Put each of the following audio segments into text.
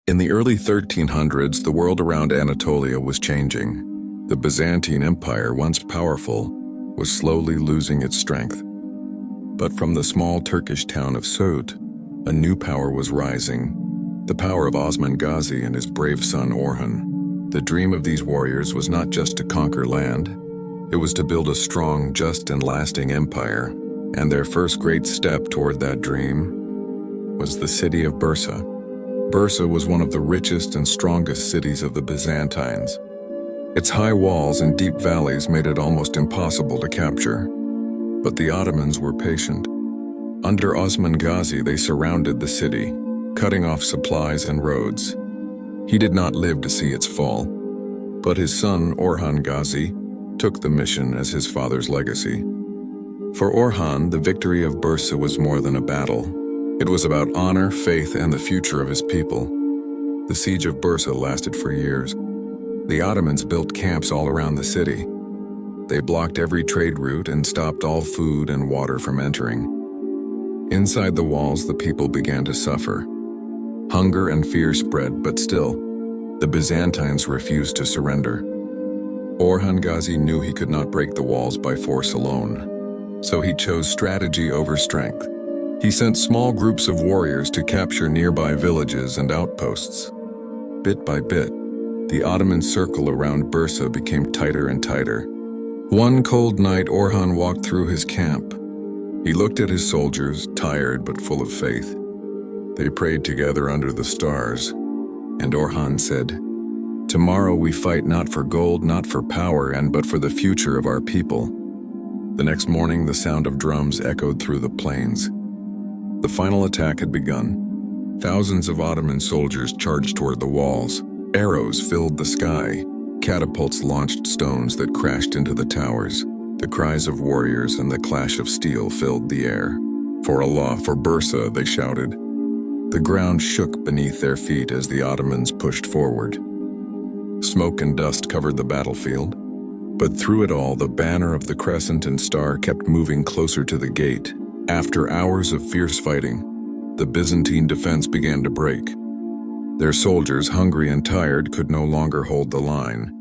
In the early 1300s, the world around Anatolia was changing. The Byzantine Empire, once powerful, was slowly losing its strength. But from the small Turkish town of Suud, a new power was rising, the power of Osman Gazi and his brave son Orhan. The dream of these warriors was not just to conquer land, it was to build a strong, just, and lasting empire, and their first great step toward that dream was the city of Bursa. Bursa was one of the richest and strongest cities of the Byzantines. Its high walls and deep valleys made it almost impossible to capture. But the Ottomans were patient. Under Osman Gazi, they surrounded the city, cutting off supplies and roads. He did not live to see its fall, but his son, Orhan Gazi, took the mission as his father's legacy. For Orhan, the victory of Bursa was more than a battle. It was about honor, faith, and the future of his people. The siege of Bursa lasted for years. The Ottomans built camps all around the city. They blocked every trade route and stopped all food and water from entering. Inside the walls, the people began to suffer. Hunger and fear spread, but still, the Byzantines refused to surrender. Orhan Gazi knew he could not break the walls by force alone, so he chose strategy over strength. He sent small groups of warriors to capture nearby villages and outposts. Bit by bit, the Ottoman circle around Bursa became tighter and tighter. One cold night, Orhan walked through his camp. He looked at his soldiers, tired but full of faith. They prayed together under the stars, and Orhan said, "Tomorrow we fight not for gold, not for power, but for the future of our people." The next morning, the sound of drums echoed through the plains. The final attack had begun. Thousands of Ottoman soldiers charged toward the walls. Arrows filled the sky. Catapults launched stones that crashed into the towers. The cries of warriors and the clash of steel filled the air. "For Allah, for Bursa," they shouted. The ground shook beneath their feet as the Ottomans pushed forward. Smoke and dust covered the battlefield, but through it all, the banner of the crescent and star kept moving closer to the gate. After hours of fierce fighting, the Byzantine defense began to break. Their soldiers, hungry and tired, could no longer hold the line.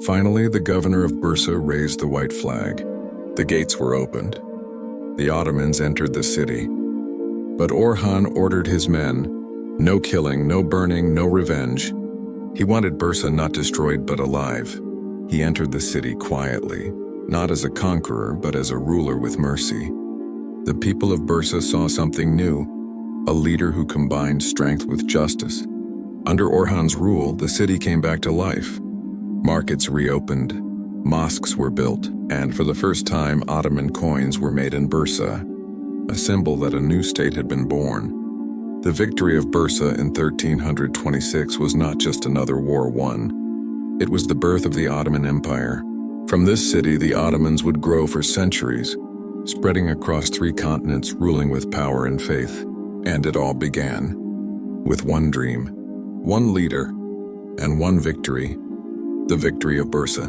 Finally, the governor of Bursa raised the white flag. The gates were opened. The Ottomans entered the city. But Orhan ordered his men, no killing, no burning, no revenge. He wanted Bursa not destroyed but alive. He entered the city quietly, not as a conqueror but as a ruler with mercy. The people of Bursa saw something new, a leader who combined strength with justice. Under Orhan's rule, the city came back to life. Markets reopened, mosques were built, and for the first time, Ottoman coins were made in Bursa, a symbol that a new state had been born. The victory of Bursa in 1326 was not just another war won. It was the birth of the Ottoman Empire. From this city, the Ottomans would grow for centuries, spreading across 3 continents, ruling with power and faith. And it all began with one dream, one leader, and one victory, the victory of Bursa.